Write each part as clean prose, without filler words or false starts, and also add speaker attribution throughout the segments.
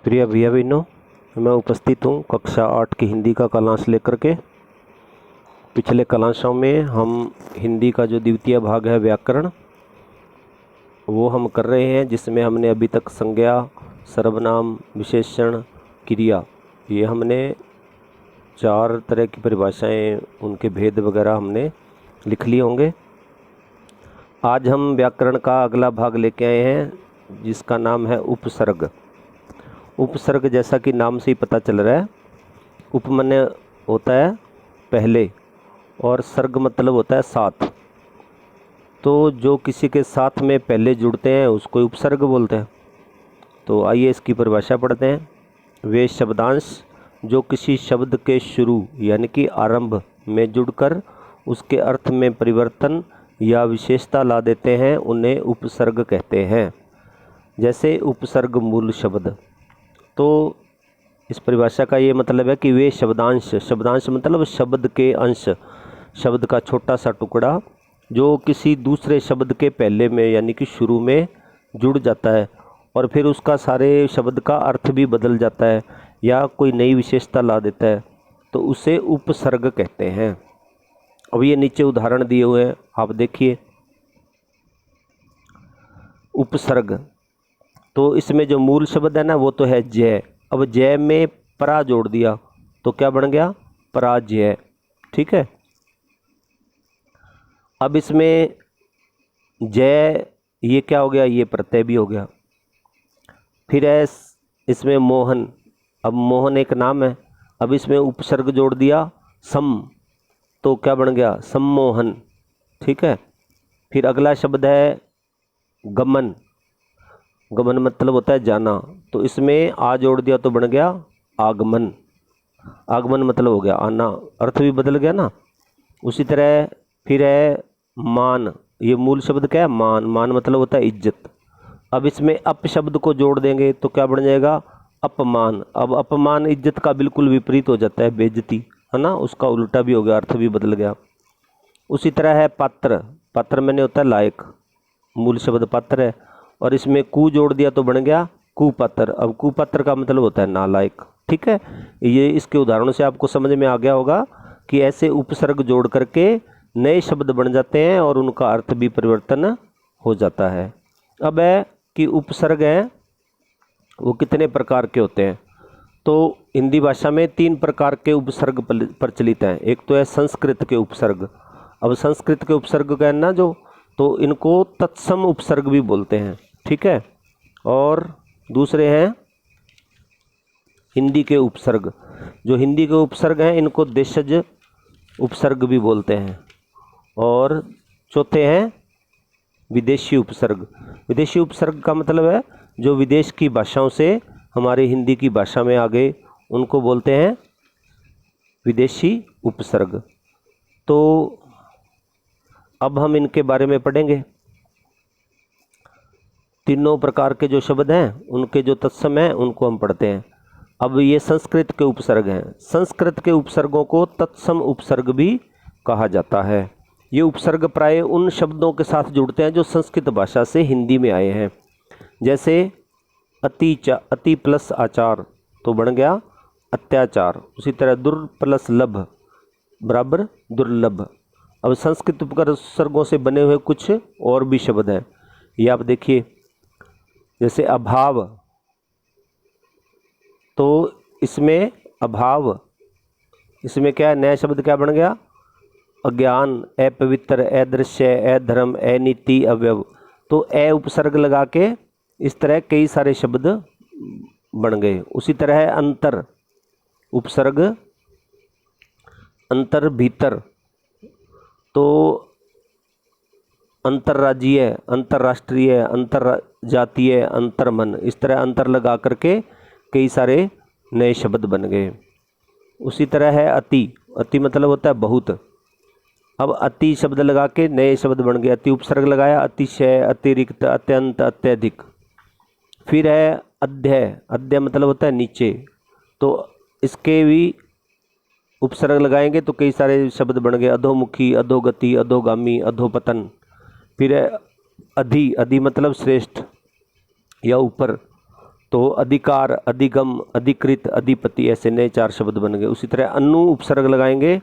Speaker 1: प्रिय भैया बहनों, मैं उपस्थित हूँ कक्षा 8 की हिंदी का कालांश लेकर के। पिछले कालांशों में हम हिंदी का जो द्वितीय भाग है व्याकरण, वो हम कर रहे हैं, जिसमें हमने अभी तक संज्ञा, सर्वनाम, विशेषण, क्रिया, ये हमने 4 तरह की परिभाषाएं, उनके भेद वगैरह हमने लिख लिए होंगे। आज हम व्याकरण का अगला भाग लेके आए हैं, जिसका नाम है उपसर्ग। उपसर्ग जैसा कि नाम से ही पता चल रहा है, उप माने होता है पहले और सर्ग मतलब होता है साथ। तो जो किसी के साथ में पहले जुड़ते हैं उसको उपसर्ग बोलते हैं। तो आइए इसकी परिभाषा पढ़ते हैं। वे शब्दांश जो किसी शब्द के शुरू यानी कि आरंभ में जुड़कर उसके अर्थ में परिवर्तन या विशेषता ला देते हैं, उन्हें उपसर्ग कहते हैं। जैसे उपसर्ग मूल शब्द। तो इस परिभाषा का ये मतलब है कि वे शब्दांश, शब्दांश मतलब शब्द के अंश, शब्द का छोटा सा टुकड़ा जो किसी दूसरे शब्द के पहले में यानी कि शुरू में जुड़ जाता है और फिर उसका सारे शब्द का अर्थ भी बदल जाता है या कोई नई विशेषता ला देता है, तो उसे उपसर्ग कहते हैं। अब ये नीचे उदाहरण दिए हुए हैं, आप देखिए। उपसर्ग, तो इसमें जो मूल शब्द है ना वो तो है जय। अब जय में परा जोड़ दिया तो क्या बन गया? पराजय। ठीक है। अब इसमें जय, ये क्या हो गया? ये प्रत्यय भी हो गया। फिर है इसमें मोहन। अब मोहन एक नाम है, अब इसमें उपसर्ग जोड़ दिया सम, तो क्या बन गया? सम्मोहन। ठीक है। फिर अगला शब्द है गमन। गमन मतलब होता है जाना, तो इसमें आ जोड़ दिया तो बन गया आगमन। आगमन मतलब हो गया आना, अर्थ भी बदल गया ना। उसी तरह फिर है मान। ये मूल शब्द क्या है? मान। मान मतलब होता है इज्जत। अब इसमें अप शब्द को जोड़ देंगे तो क्या बन जाएगा? अपमान। अब अपमान इज्जत का बिल्कुल विपरीत हो जाता है, बेइज्जती, है ना। उसका उल्टा भी हो गया, अर्थ भी बदल गया। उसी तरह है पात्र। पात्र मैंने होता है लायक, मूल शब्द पात्र है और इसमें कु जोड़ दिया तो बन गया कुपात्र। अब कुपात्र का मतलब होता है नालायक। ठीक है। ये इसके उदाहरणों से आपको समझ में आ गया होगा कि ऐसे उपसर्ग जोड़ करके नए शब्द बन जाते हैं और उनका अर्थ भी परिवर्तन हो जाता है। अब है कि उपसर्ग हैं वो कितने प्रकार के होते हैं। तो हिंदी भाषा में 3 प्रकार के उपसर्ग प्रचलित हैं। एक तो है संस्कृत के उपसर्ग। अब संस्कृत के उपसर्ग का है ना जो, तो इनको तत्सम उपसर्ग भी बोलते हैं। ठीक है। और दूसरे हैं हिंदी के उपसर्ग। जो हिंदी के उपसर्ग हैं इनको देशज उपसर्ग भी बोलते हैं। और चौथे हैं विदेशी उपसर्ग। विदेशी उपसर्ग का मतलब है जो विदेश की भाषाओं से हमारे हिंदी की भाषा में आ गए, उनको बोलते हैं विदेशी उपसर्ग। तो अब हम इनके बारे में पढ़ेंगे। तीनों प्रकार के जो शब्द हैं उनके जो तत्सम हैं उनको हम पढ़ते हैं। अब ये संस्कृत के उपसर्ग हैं। संस्कृत के उपसर्गों को तत्सम उपसर्ग भी कहा जाता है। ये उपसर्ग प्राय उन शब्दों के साथ जुड़ते हैं जो संस्कृत भाषा से हिंदी में आए हैं। जैसे अति प्लस आचार तो बन गया अत्याचार। उसी तरह दुर प्लस लभ बराबर दुर्लभ। अब संस्कृत उपसर्गों से बने हुए कुछ और भी शब्द हैं, ये आप देखिए। जैसे अभाव, तो इसमें अभाव, इसमें क्या है? नया शब्द क्या बन गया? अज्ञान, अपवित्र, अदृश्य, अधर्म, अनीति, अवयव। तो अ उपसर्ग लगा के इस तरह कई सारे शब्द बन गए। उसी तरह है अंतर उपसर्ग, अंतर भीतर, तो अंतर्राज्यीय, अंतर्राष्ट्रीय, अंतरजातीय, अंतर्मन, इस तरह अंतर लगा करके कई सारे नए शब्द बन गए। उसी तरह है अति। अति मतलब होता है बहुत। अब अति शब्द लगा के नए शब्द बन गए। अति उपसर्ग लगाया, अतिशय, अतिरिक्त, अत्यंत, अत्यधिक। फिर है अध्यय। अध्यय मतलब होता है नीचे, तो इसके भी उपसर्ग लगाएंगे तो कई सारे शब्द बन गए। अधोमुखी, अधोगति, अधोगामी, अधोपतन। फिर है अधि। अधि मतलब श्रेष्ठ या ऊपर, तो अधिकार, अधिगम, अधिकृत, अधिपति, ऐसे नए 4 शब्द बन गए। उसी तरह अनु उपसर्ग लगाएंगे।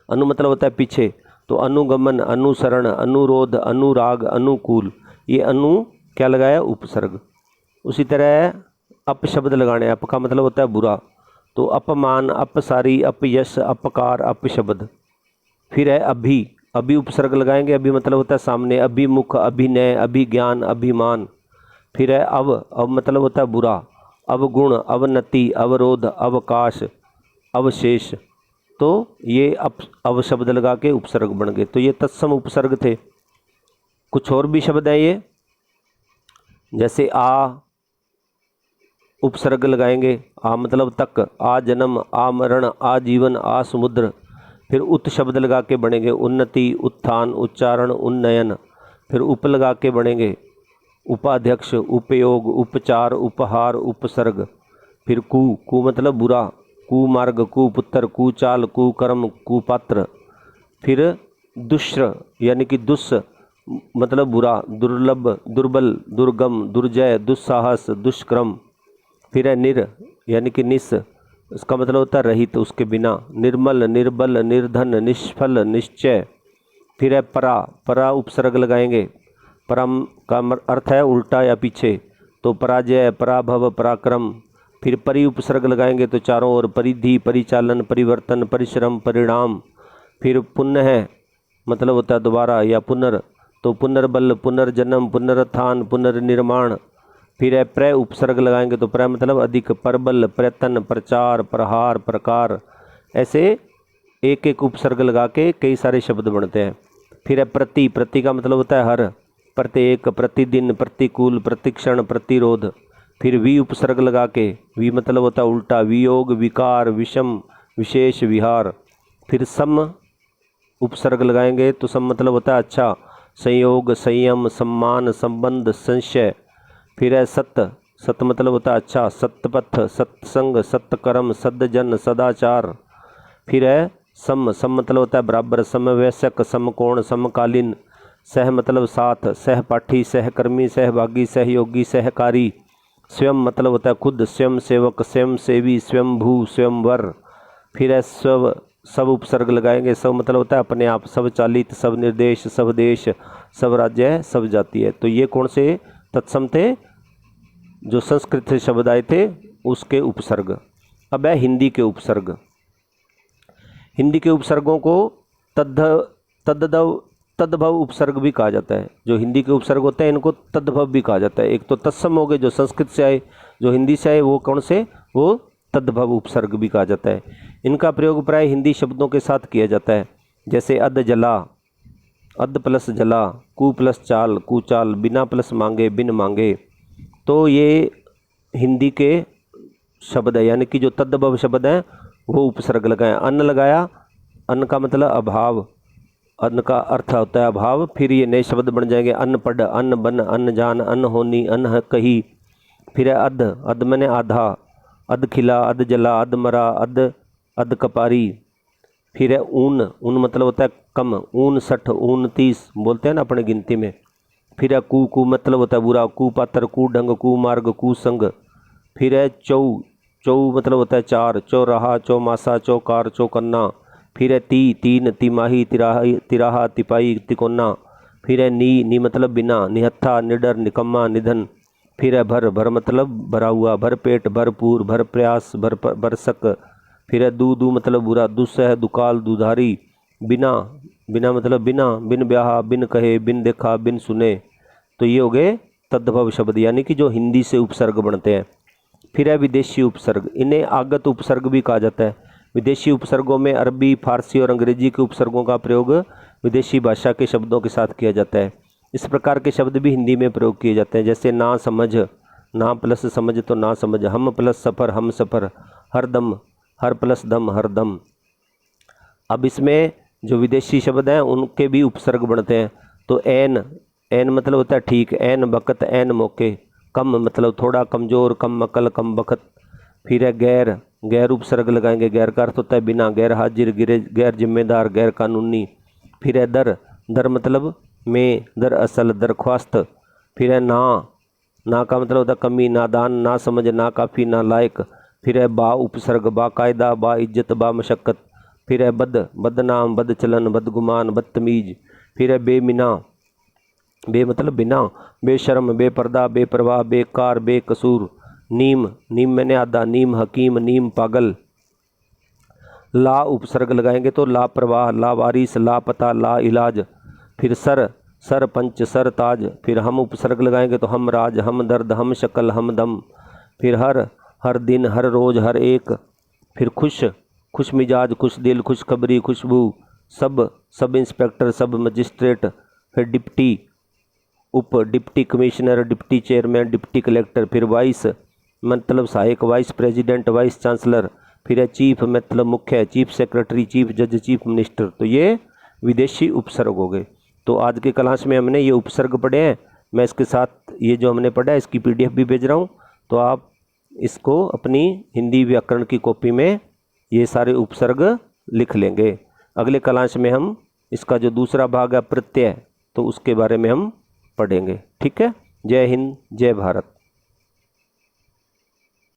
Speaker 1: अनु मतलब होता है पीछे, तो अनुगमन, अनुसरण, अनुरोध, अनुराग, अनुकूल, ये अनु क्या लगाया, उपसर्ग। उसी तरह अप शब्द लगाने, अप का मतलब होता है बुरा, तो अपमान, अपसारी, अपयश, अपकार, अपशब्द। फिर है अभी, अभी उपसर्ग लगाएंगे, अभी मतलब होता है सामने, अभिमुख, अभिनय, अभिज्ञान, अभिमान। फिर है अव मतलब होता है बुरा, अवगुण, अवनति, अवरोध, अवकाश, अवशेष। तो ये अव शब्द लगा के उपसर्ग बन गए। तो ये तत्सम उपसर्ग थे। कुछ और भी शब्द हैं ये, जैसे आ उपसर्ग लगाएंगे, आ मतलब तक, आ जन्म, आ मरण, आ जीवन, आ समुद्र। फिर उत शब्द लगा के बनेंगे, उन्नति, उत्थान, उच्चारण, उन्नयन। फिर उप लगा के बनेंगे, उपाध्यक्ष, उपयोग, उपचार, उपहार, उपसर्ग। फिर कु मतलब बुरा, कुमार्ग, कुपुत्र, कुचाल, कुकर्म, कुपात्र। फिर दुष्र यानी कि दुष् मतलब बुरा, दुर्लभ, दुर्बल, दुर्गम, दुर्जय, दुस्साहस, दुष्क्रम। फिर है निर यानी कि निस, इसका मतलब होता है रहित, उसके बिना। निर्मल, निर्बल, निर्धन, निष्फल, निश्चय। फिर है परा उपसर्ग लगाएंगे। परम का अर्थ है उल्टा या पीछे, तो पराजय, पराभव, पराक्रम। फिर परि उपसर्ग लगाएंगे तो चारों ओर, परिधि, परिचालन, परिवर्तन, परिश्रम, परिणाम। फिर पुण्य है मतलब होता है दोबारा या पुनर, तो पुनर्बल, पुनर्जन्म, पुनरुत्थान, पुनर्निर्माण। फिर है प्र उपसर्ग लगाएंगे तो प्र मतलब अधिक, परबल, प्रयत्न, प्रचार, प्रहार, प्रकार। ऐसे एक एक उपसर्ग लगा के कई सारे शब्द बनते हैं। फिर है प्रति का मतलब होता है हर, प्रत्येक, प्रतिदिन, प्रतिकूल, प्रतिक्षण, प्रतिरोध। फिर वी उपसर्ग लगा के, वी मतलब होता है उल्टा, वियोग, विकार, विषम, विशेष, विहार। फिर सम उपसर्ग लगाएंगे तो सम मतलब होता है अच्छा, संयोग, संयम, सम्मान, संबंध, संशय। फिर है सत मतलब होता है अच्छा, सत्यपथ, सत्संग, सत्कर्म, सद्जन, सदाचार। फिर है सम मतलब होता है बराबर, समवयस्क, समकोण, समकालीन। सह मतलब साथ, सहपाठी, सहकर्मी, सहभागी, सहयोगी, सहकारी। स्वयं मतलब होता है खुद, स्वयं सेवक, स्वयं सेवी, स्वयंभू, स्वयंवर। फिर है सब उपसर्ग लगाएंगे। सब मतलब होता है अपने आप, सब चालित, सब निर्देश, सब देश, सब राज्य है, सब जाति है। तो ये कौन से तत्सम थे, जो संस्कृत से शब्द आए थे उसके उपसर्ग। अब है हिंदी के उपसर्ग। हिंदी के उपसर्गों को तद्भव उपसर्ग भी कहा जाता है। जो हिंदी के उपसर्ग होते हैं इनको तद्भव भी कहा जाता है। एक तो तत्सम हो गए जो संस्कृत से आए, जो हिंदी से आए वो कौन से, वो तद्भव उपसर्ग भी कहा जाता है। इनका प्रयोग प्राय हिंदी शब्दों के साथ किया जाता है, जैसे अध जला, अध प्लस जला, कु प्लस चाल, कुचाल, बिना प्लस मांगे, बिन मांगे। तो ये हिंदी के शब्द है, यानी कि जो तद्भव शब्द हैं वो उपसर्ग लगाया। अन्न लगाया, अन्न का मतलब अभाव, अन्न का अर्थ होता है अभाव। फिर ये नए शब्द बन जाएंगे, अन्न पढ़, अन्न बन, अन्न जान, अन्न होनी, अन्न कही। फिर है अध मैंने आधा, अध खिला, अध जला, अध मरा, अध कपारी। फिर है ऊन मतलब होता है कम, 59, 29 बोलते हैं ना अपने गिनती में। फिर है कु मतलब होता है बुरा, कुपात्र, कुढंग, कुमार्ग, कुसंग। फिर है चौ मतलब होता है 4, चौराहा, चौमासा, चौकार, चौकन्ना। फिर है तीन, तिमाही, तिराहा, तिपाही, तिकोना। फिर है नी मतलब बिना, निहत्था, निडर, निकम्मा, निधन। फिर है भर मतलब भरा हुआ, भरपेट, भरपूर, भर प्रयास, भरसक। फिर है दू मतलब बुरा, दुस्सह, दुकाल, दुधारी। बिना मतलब बिन ब्याह, बिन कहे, बिन देखा, बिन सुने। तो ये हो गए तद्भव शब्द, यानी कि जो हिंदी से उपसर्ग बनते हैं। फिर है विदेशी उपसर्ग, इन्हें आगत उपसर्ग भी कहा जाता है। विदेशी उपसर्गों में अरबी, फारसी और अंग्रेजी के उपसर्गों का प्रयोग विदेशी भाषा के शब्दों के साथ किया जाता है। इस प्रकार के शब्द भी हिंदी में प्रयोग किए जाते हैं, जैसे ना समझ, ना प्लस समझ तो ना समझ, हम प्लस सफ़र, हम सफ़र, हरदम, हर प्लस दम, हरदम। अब इसमें जो विदेशी शब्द हैं उनके भी उपसर्ग बनते हैं। तो एन मतलब होता है ठीक, एन बकत, एन मौके। कम मतलब थोड़ा, कमज़ोर, कम अकल, कम बखत। फिर है गैर उपसर्ग लगाएंगे। गैर का अर्थ होता है बिना, गैर हाजिर, गैर जिम्मेदार, गैर कानूनी। फिर है दर मतलब में, दरअसल, दरख्वास्त। फिर है ना ना का मतलब होता कमी, नादान, ना समझ, ना काफ़ी, ना लायक। फिर है बा उपसर्ग, बाकायदा, बा इज्जत, बा मशक्क़त। फिर है बद, बदनाम, बदचलन, बदगुमान, बदतमीज। फिर है बेमिना, बे मतलब बिना, बेशर्म, बेपर्दा, बेपरवाह, बेकार, बेकसूर। नीम, नीम मैंने आधा, नीम हकीम, नीम पागल। ला उपसर्ग लगाएंगे तो लापरवाह, लावारिस, लापता, ला इलाज। फिर सर, सर पंच, सर ताज। फिर हम उपसर्ग लगाएंगे तो हम राज, हम दर्द, हम शक्ल, हम दम। फिर हर, हर दिन, हर रोज, हर एक। फिर खुश, खुश मिजाज, खुश दिल, खुशखबरी, खुशबू। सब, सब इंस्पेक्टर, सब मजिस्ट्रेट। फिर डिप्टी, उप, deputy commissioner, deputy chairman, deputy collector. फिर वाइस मतलब सहायक, वाइस प्रेसिडेंट, वाइस चांसलर। फिर है चीफ मतलब मुख्य, चीफ सेक्रेटरी, चीफ जज, चीफ मिनिस्टर। तो ये विदेशी उपसर्ग हो गए। तो आज के क्लास में हमने ये उपसर्ग पढ़े हैं। मैं इसके साथ ये जो हमने पढ़ा है इसकी PDF भी भेज रहा हूँ, तो आप इसको अपनी हिंदी व्याकरण की कॉपी में ये सारे उपसर्ग लिख लेंगे। अगले क्लास में हम इसका जो दूसरा भाग है प्रत्यय, तो उसके बारे में हम पढ़ेंगे। ठीक है। जय हिंद, जय भारत।